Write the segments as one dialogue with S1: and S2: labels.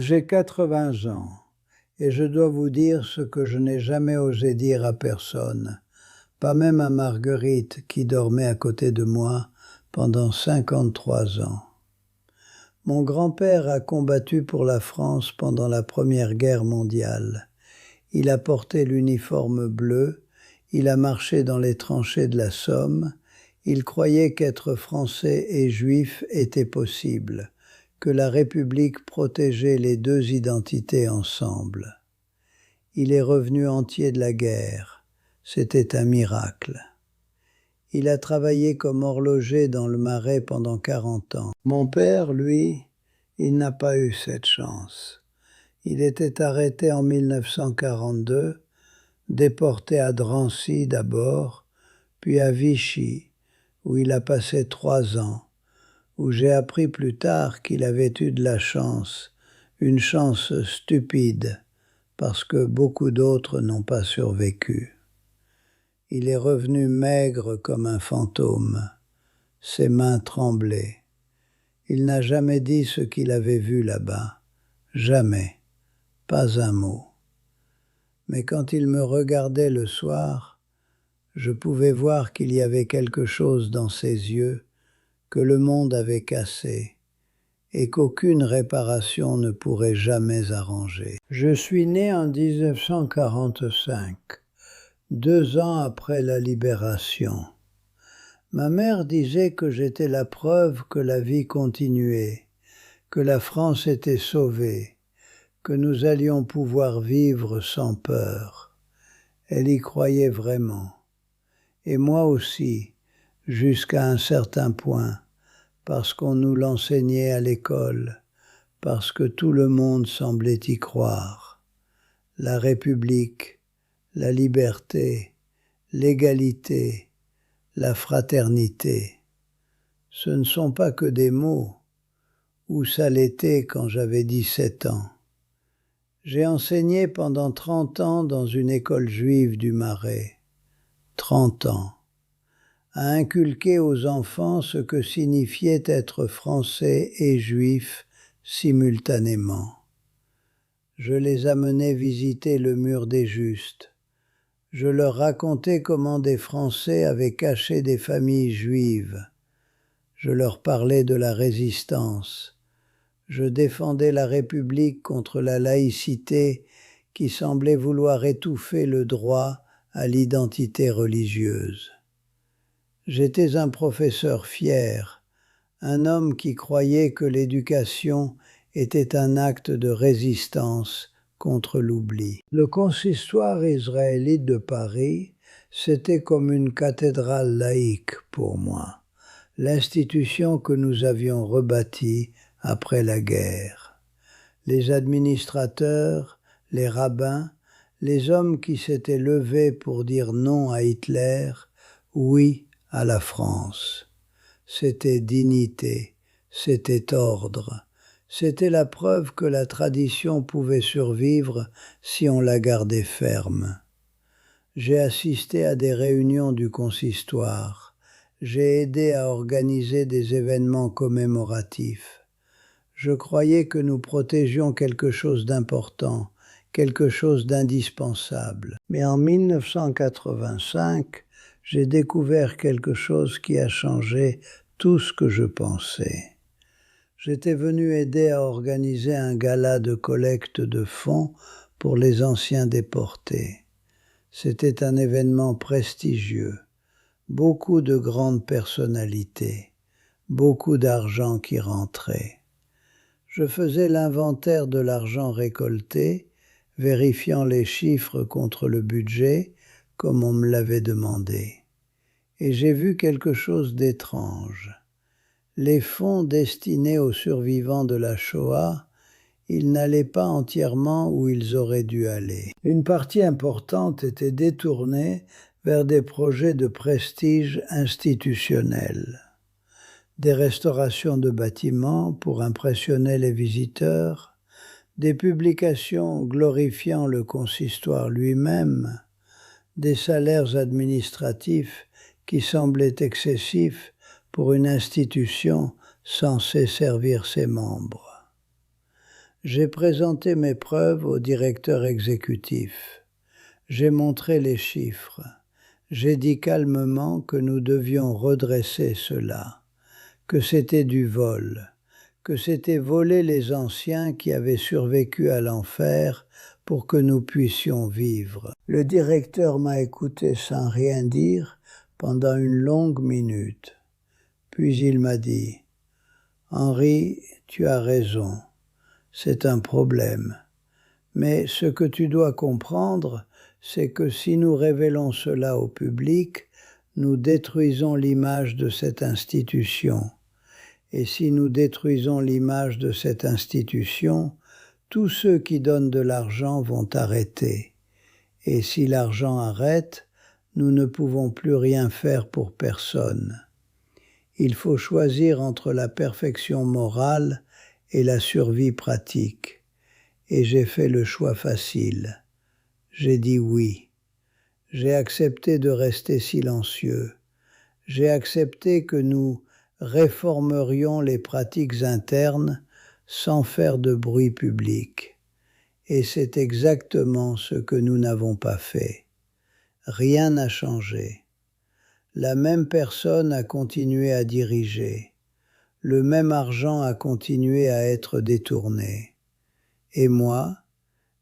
S1: J'ai 80 ans et je dois vous dire ce que je n'ai jamais osé dire à personne, pas même à Marguerite qui dormait à côté de moi pendant 53 ans. Mon grand-père a combattu pour la France pendant la Première Guerre mondiale. Il a porté l'uniforme bleu, il a marché dans les tranchées de la Somme, il croyait qu'être français et juif était possible, que la République protégeait les deux identités ensemble. Il est revenu entier de la guerre. C'était un miracle. Il a travaillé comme horloger dans le Marais pendant 40 ans. Mon père, lui, il n'a pas eu cette chance. Il était arrêté en 1942, déporté à Drancy d'abord, puis à Vichy, où il a passé 3 ans, où j'ai appris plus tard qu'il avait eu de la chance, une chance stupide, parce que beaucoup d'autres n'ont pas survécu. Il est revenu maigre comme un fantôme, ses mains tremblaient. Il n'a jamais dit ce qu'il avait vu là-bas, jamais, pas un mot. Mais quand il me regardait le soir, je pouvais voir qu'il y avait quelque chose dans ses yeux que le monde avait cassé et qu'aucune réparation ne pourrait jamais arranger. Je suis né en 1945, 2 ans après la libération. Ma mère disait que j'étais la preuve que la vie continuait, que la France était sauvée, que nous allions pouvoir vivre sans peur. Elle y croyait vraiment. Et moi aussi, jusqu'à un certain point, parce qu'on nous l'enseignait à l'école, parce que tout le monde semblait y croire. La République, la liberté, l'égalité, la fraternité, ce ne sont pas que des mots, ou ça l'était quand j'avais 17 ans. J'ai enseigné pendant 30 ans dans une école juive du Marais. 30 ans. À inculquer aux enfants ce que signifiait être français et juif simultanément. Je les amenais visiter le mur des Justes. Je leur racontais comment des Français avaient caché des familles juives. Je leur parlais de la résistance. Je défendais la République contre la laïcité qui semblait vouloir étouffer le droit à l'identité religieuse. J'étais un professeur fier, un homme qui croyait que l'éducation était un acte de résistance contre l'oubli. Le consistoire israélite de Paris, c'était comme une cathédrale laïque pour moi, l'institution que nous avions rebâtie après la guerre. Les administrateurs, les rabbins, les hommes qui s'étaient levés pour dire non à Hitler, oui à la France. C'était dignité, c'était ordre, c'était la preuve que la tradition pouvait survivre si on la gardait ferme. J'ai assisté à des réunions du consistoire, j'ai aidé à organiser des événements commémoratifs. Je croyais que nous protégions quelque chose d'important, quelque chose d'indispensable. Mais en 1985, j'ai découvert quelque chose qui a changé tout ce que je pensais. J'étais venu aider à organiser un gala de collecte de fonds pour les anciens déportés. C'était un événement prestigieux, beaucoup de grandes personnalités, beaucoup d'argent qui rentrait. Je faisais l'inventaire de l'argent récolté, vérifiant les chiffres contre le budget, comme on me l'avait demandé. Et j'ai vu quelque chose d'étrange. Les fonds destinés aux survivants de la Shoah, ils n'allaient pas entièrement où ils auraient dû aller. Une partie importante était détournée vers des projets de prestige institutionnel. Des restaurations de bâtiments pour impressionner les visiteurs, des publications glorifiant le consistoire lui-même, des salaires administratifs qui semblaient excessifs pour une institution censée servir ses membres. J'ai présenté mes preuves au directeur exécutif. J'ai montré les chiffres. J'ai dit calmement que nous devions redresser cela, que c'était du vol, que c'était voler les anciens qui avaient survécu à l'enfer pour que nous puissions vivre. Le directeur m'a écouté sans rien dire pendant une longue minute. Puis il m'a dit « Henri, tu as raison, c'est un problème. Mais ce que tu dois comprendre, c'est que si nous révélons cela au public, nous détruisons l'image de cette institution. Et si nous détruisons l'image de cette institution, tous ceux qui donnent de l'argent vont arrêter. Et si l'argent arrête, nous ne pouvons plus rien faire pour personne. Il faut choisir entre la perfection morale et la survie pratique. Et j'ai fait le choix facile. J'ai dit oui. J'ai accepté de rester silencieux. J'ai accepté que nous réformerions les pratiques internes sans faire de bruit public. Et c'est exactement ce que nous n'avons pas fait. Rien n'a changé. La même personne a continué à diriger. Le même argent a continué à être détourné. Et moi,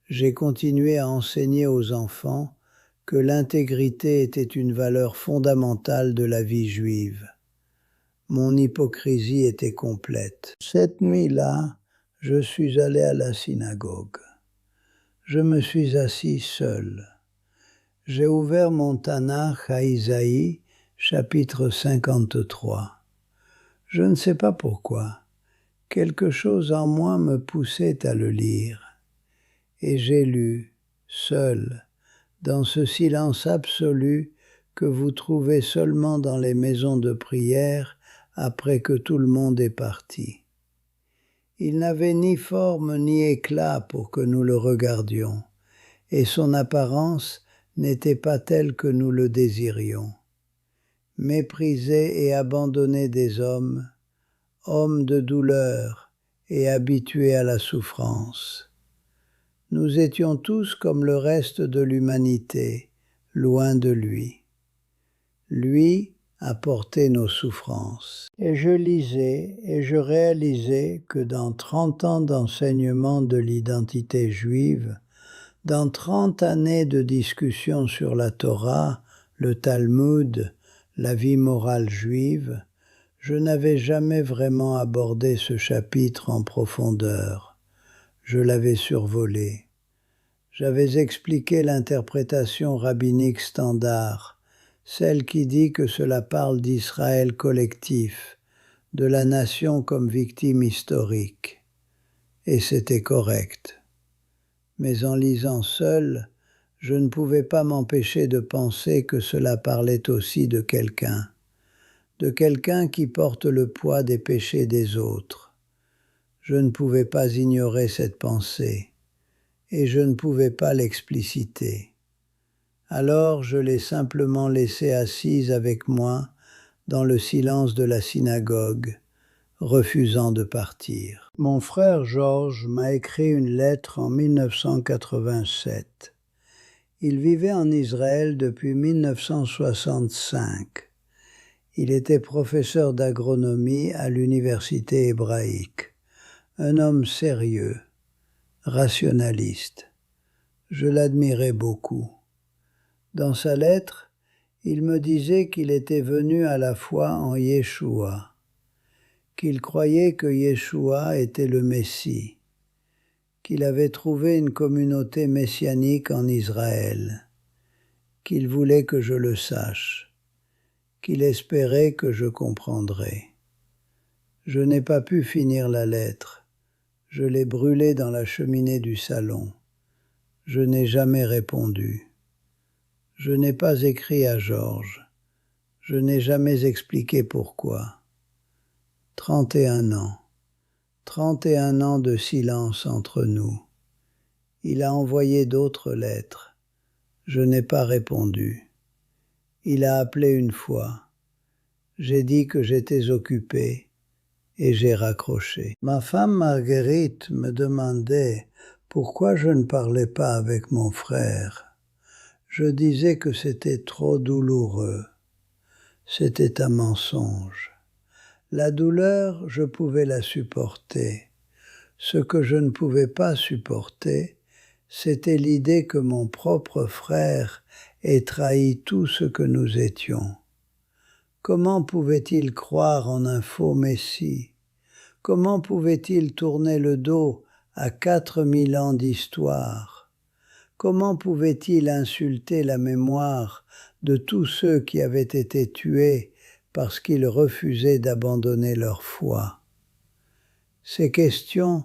S1: j'ai continué à enseigner aux enfants que l'intégrité était une valeur fondamentale de la vie juive. Mon hypocrisie était complète. Cette nuit-là, je suis allé à la synagogue. Je me suis assis seul. J'ai ouvert mon Tanakh à Isaïe, chapitre 53. Je ne sais pas pourquoi. Quelque chose en moi me poussait à le lire. Et j'ai lu, seul, dans ce silence absolu que vous trouvez seulement dans les maisons de prière après que tout le monde est parti. Il n'avait ni forme ni éclat pour que nous le regardions, et son apparence n'était pas telle que nous le désirions. Méprisé et abandonné des hommes, homme de douleur et habitué à la souffrance. Nous étions tous comme le reste de l'humanité, loin de lui. Lui a porté nos souffrances. Et je lisais et je réalisais que dans 30 ans d'enseignement de l'identité juive, dans 30 années de discussion sur la Torah, le Talmud, la vie morale juive, je n'avais jamais vraiment abordé ce chapitre en profondeur. Je l'avais survolé. J'avais expliqué l'interprétation rabbinique standard, celle qui dit que cela parle d'Israël collectif, de la nation comme victime historique. Et c'était correct. Mais en lisant seul, je ne pouvais pas m'empêcher de penser que cela parlait aussi de quelqu'un qui porte le poids des péchés des autres. Je ne pouvais pas ignorer cette pensée, et je ne pouvais pas l'expliciter. Alors je l'ai simplement laissée assise avec moi dans le silence de la synagogue, refusant de partir. Mon frère Georges m'a écrit une lettre en 1987. Il vivait en Israël depuis 1965. Il était professeur d'agronomie à l'université hébraïque. Un homme sérieux, rationaliste. Je l'admirais beaucoup. Dans sa lettre, il me disait qu'il était venu à la foi en Yeshua, qu'il croyait que Yeshua était le Messie, qu'il avait trouvé une communauté messianique en Israël, qu'il voulait que je le sache, qu'il espérait que je comprendrais. Je n'ai pas pu finir la lettre. Je l'ai brûlée dans la cheminée du salon. Je n'ai jamais répondu. Je n'ai pas écrit à Georges. Je n'ai jamais expliqué pourquoi. 31 ans. 31 ans de silence entre nous. Il a envoyé d'autres lettres. Je n'ai pas répondu. Il a appelé une fois. J'ai dit que j'étais occupé et j'ai raccroché. Ma femme Marguerite me demandait pourquoi je ne parlais pas avec mon frère. Je disais que c'était trop douloureux. C'était un mensonge. La douleur, je pouvais la supporter. Ce que je ne pouvais pas supporter, c'était l'idée que mon propre frère ait trahi tout ce que nous étions. Comment pouvait-il croire en un faux Messie? Comment pouvait-il tourner le dos à 4000 ans d'histoire? Comment pouvait-il insulter la mémoire de tous ceux qui avaient été tués parce qu'ils refusaient d'abandonner leur foi? Ces questions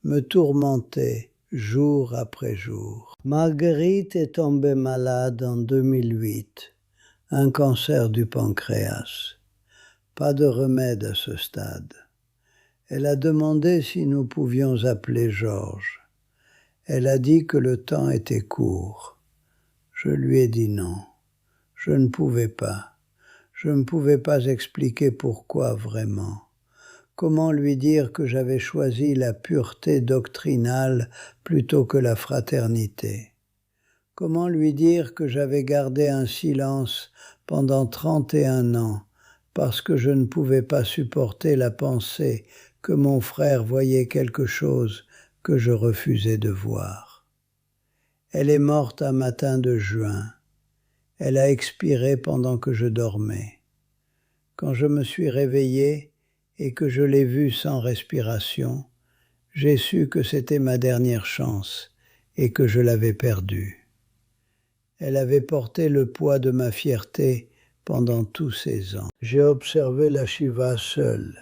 S1: me tourmentaient jour après jour. Marguerite est tombée malade en 2008, un cancer du pancréas. Pas de remède à ce stade. Elle a demandé si nous pouvions appeler Georges. Elle a dit que le temps était court. Je lui ai dit non. Je ne pouvais pas. Je ne pouvais pas expliquer pourquoi vraiment. Comment lui dire que j'avais choisi la pureté doctrinale plutôt que la fraternité? Comment lui dire que j'avais gardé un silence pendant 31 ans parce que je ne pouvais pas supporter la pensée que mon frère voyait quelque chose que je refusais de voir? Elle est morte un matin de juin. Elle a expiré pendant que je dormais. Quand je me suis réveillé et que je l'ai vue sans respiration, j'ai su que c'était ma dernière chance et que je l'avais perdue. Elle avait porté le poids de ma fierté pendant tous ces ans. J'ai observé la Shiva seule,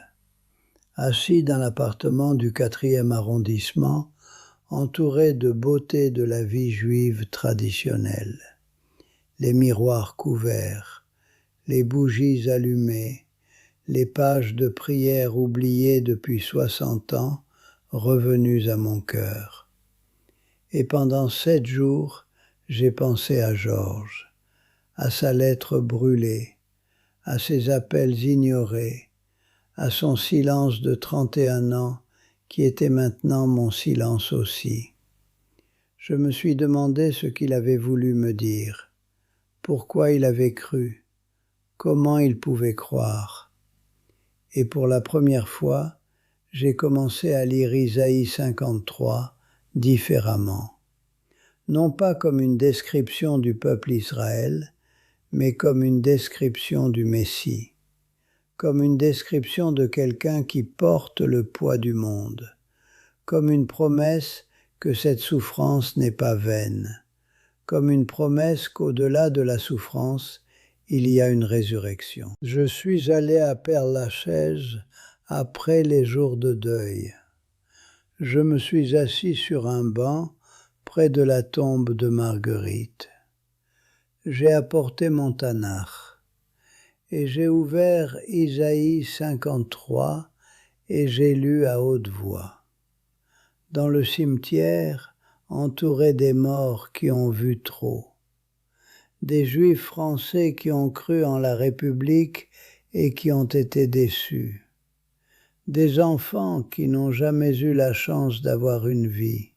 S1: assis dans l'appartement du 4e arrondissement, entouré de beauté de la vie juive traditionnelle. Les miroirs couverts, les bougies allumées, les pages de prière oubliées depuis 60 ans, revenues à mon cœur. Et pendant 7 jours, j'ai pensé à Georges, à sa lettre brûlée, à ses appels ignorés, à son silence de 31 ans qui était maintenant mon silence aussi. Je me suis demandé ce qu'il avait voulu me dire, pourquoi il avait cru, comment il pouvait croire. Et pour la première fois, j'ai commencé à lire Isaïe 53 différemment. Non pas comme une description du peuple Israël, mais comme une description du Messie, comme une description de quelqu'un qui porte le poids du monde, comme une promesse que cette souffrance n'est pas vaine, comme une promesse qu'au-delà de la souffrance, il y a une résurrection. Je suis allé à Père-Lachaise après les jours de deuil. Je me suis assis sur un banc près de la tombe de Marguerite. J'ai apporté mon Tanakh et j'ai ouvert Isaïe 53 et j'ai lu à haute voix. Dans le cimetière, entouré des morts qui ont vu trop, des Juifs français qui ont cru en la République et qui ont été déçus, des enfants qui n'ont jamais eu la chance d'avoir une vie.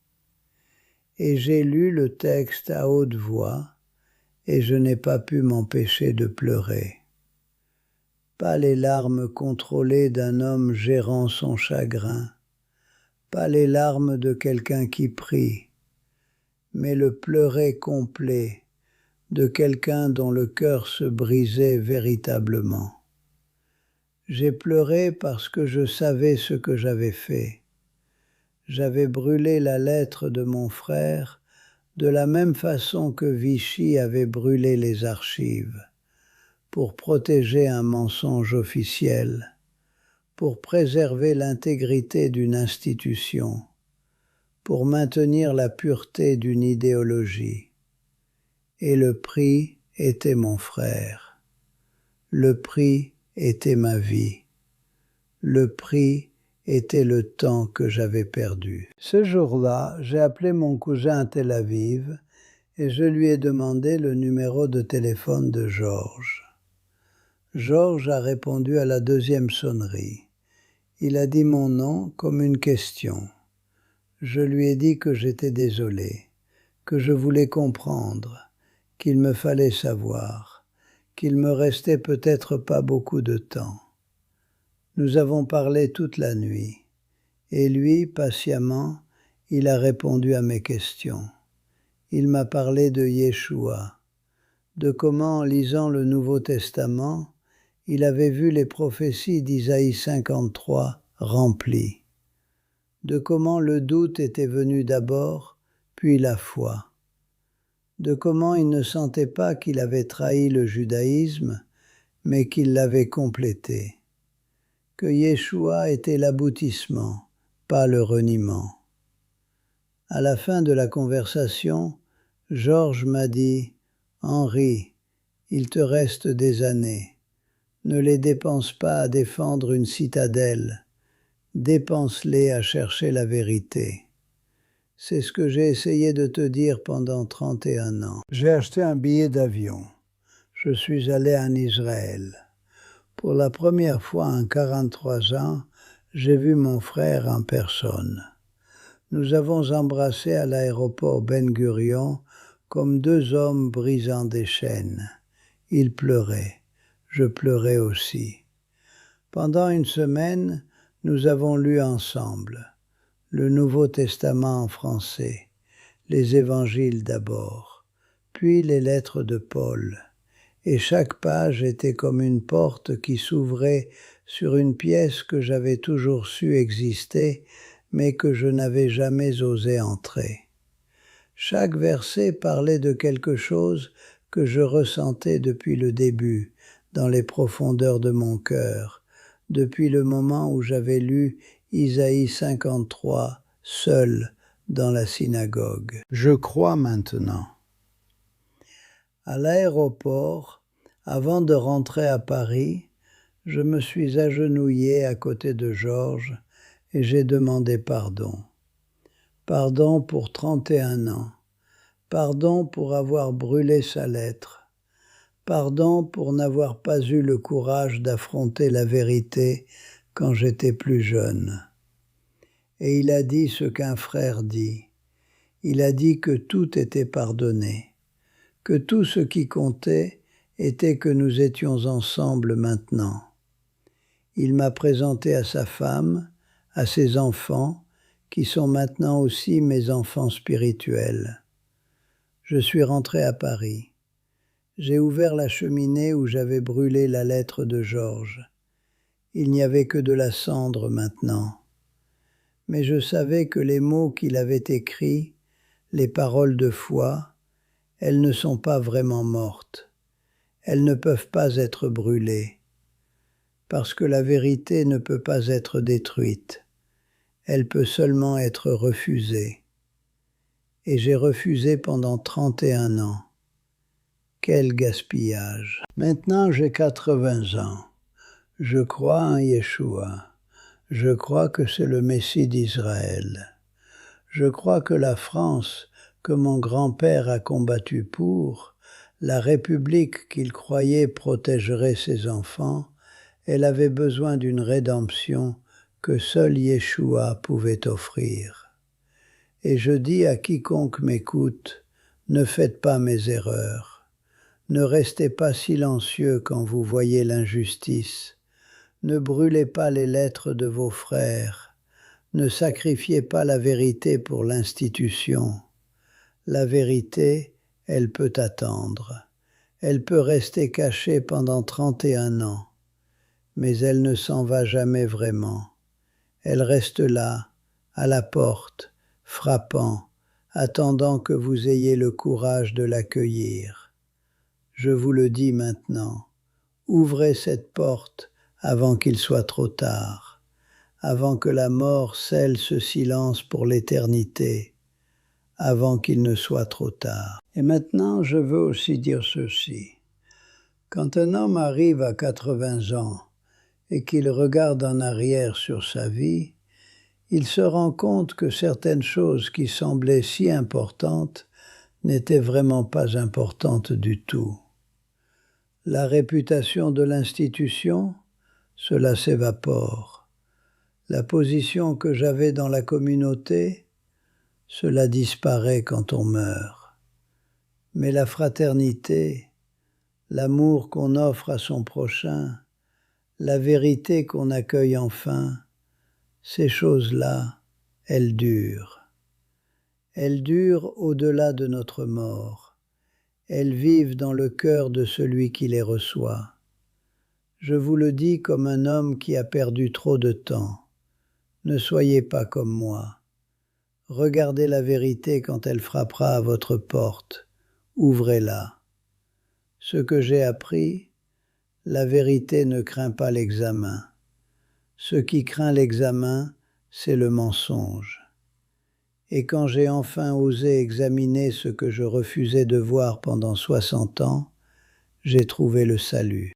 S1: Et j'ai lu le texte à haute voix et je n'ai pas pu m'empêcher de pleurer. Pas les larmes contrôlées d'un homme gérant son chagrin, pas les larmes de quelqu'un qui prie, mais le pleurer complet de quelqu'un dont le cœur se brisait véritablement. J'ai pleuré parce que je savais ce que j'avais fait. J'avais brûlé la lettre de mon frère de la même façon que Vichy avait brûlé les archives, pour protéger un mensonge officiel, pour préserver l'intégrité d'une institution, pour maintenir la pureté d'une idéologie. Et le prix était mon frère. Le prix était ma vie. Le prix était le temps que j'avais perdu. Ce jour-là, j'ai appelé mon cousin à Tel Aviv et je lui ai demandé le numéro de téléphone de Georges. Georges a répondu à la 2e sonnerie. Il a dit mon nom comme une question. Je lui ai dit que j'étais désolé, que je voulais comprendre, qu'il me fallait savoir, qu'il me restait peut-être pas beaucoup de temps. Nous avons parlé toute la nuit, et lui, patiemment, il a répondu à mes questions. Il m'a parlé de Yeshua, de comment, en lisant le Nouveau Testament, il avait vu les prophéties d'Isaïe 53 remplies, de comment le doute était venu d'abord, puis la foi, de comment il ne sentait pas qu'il avait trahi le judaïsme, mais qu'il l'avait complété, que Yeshua était l'aboutissement, pas le reniement. À la fin de la conversation, Georges m'a dit « Henri, il te reste des années. Ne les dépense pas à défendre une citadelle, dépense-les à chercher la vérité. » C'est ce que j'ai essayé de te dire pendant 31 ans. J'ai acheté un billet d'avion. Je suis allé en Israël. Pour la première fois en 43 ans, j'ai vu mon frère en personne. Nous avons embrassé à l'aéroport Ben Gurion comme deux hommes brisant des chaînes. Il pleurait. Je pleurais aussi. Pendant une semaine, nous avons lu ensemble le Nouveau Testament en français, les évangiles d'abord, puis les lettres de Paul, et chaque page était comme une porte qui s'ouvrait sur une pièce que j'avais toujours su exister, mais que je n'avais jamais osé entrer. Chaque verset parlait de quelque chose que je ressentais depuis le début, dans les profondeurs de mon cœur, depuis le moment où j'avais lu Isaïe 53, seul dans la synagogue. Je crois maintenant. À l'aéroport, avant de rentrer à Paris, je me suis agenouillé à côté de Georges et j'ai demandé pardon. Pardon pour 31 ans. Pardon pour avoir brûlé sa lettre. Pardon pour n'avoir pas eu le courage d'affronter la vérité quand j'étais plus jeune. Et il a dit ce qu'un frère dit. Il a dit que tout était pardonné, que tout ce qui comptait était que nous étions ensemble maintenant. Il m'a présenté à sa femme, à ses enfants, qui sont maintenant aussi mes enfants spirituels. Je suis rentré à Paris. J'ai ouvert la cheminée où j'avais brûlé la lettre de Georges. Il n'y avait que de la cendre maintenant. Mais je savais que les mots qu'il avait écrits, les paroles de foi, elles ne sont pas vraiment mortes. Elles ne peuvent pas être brûlées. Parce que la vérité ne peut pas être détruite. Elle peut seulement être refusée. Et j'ai refusé pendant 31 ans. Quel gaspillage! Maintenant j'ai 80 ans. Je crois en Yeshua. Je crois que c'est le Messie d'Israël. Je crois que la France, que mon grand-père a combattu pour, la République qu'il croyait protégerait ses enfants, elle avait besoin d'une rédemption que seul Yeshua pouvait offrir. Et je dis à quiconque m'écoute, ne faites pas mes erreurs. Ne restez pas silencieux quand vous voyez l'injustice. Ne brûlez pas les lettres de vos frères. Ne sacrifiez pas la vérité pour l'institution. La vérité, elle peut attendre. Elle peut rester cachée pendant 31 ans. Mais elle ne s'en va jamais vraiment. Elle reste là, à la porte, frappant, attendant que vous ayez le courage de l'accueillir. Je vous le dis maintenant, ouvrez cette porte avant qu'il soit trop tard, avant que la mort scelle ce silence pour l'éternité, avant qu'il ne soit trop tard. Et maintenant, je veux aussi dire ceci. Quand un homme arrive à 80 ans et qu'il regarde en arrière sur sa vie, il se rend compte que certaines choses qui semblaient si importantes n'étaient vraiment pas importantes du tout. La réputation de l'institution, cela s'évapore. La position que j'avais dans la communauté, cela disparaît quand on meurt. Mais la fraternité, l'amour qu'on offre à son prochain, la vérité qu'on accueille enfin, ces choses-là, elles durent. Elles durent au-delà de notre mort. Elles vivent dans le cœur de celui qui les reçoit. Je vous le dis comme un homme qui a perdu trop de temps. Ne soyez pas comme moi. Regardez la vérité quand elle frappera à votre porte. Ouvrez-la. Ce que j'ai appris, la vérité ne craint pas l'examen. Ce qui craint l'examen, c'est le mensonge. Et quand j'ai enfin osé examiner ce que je refusais de voir pendant 60 ans, j'ai trouvé le salut.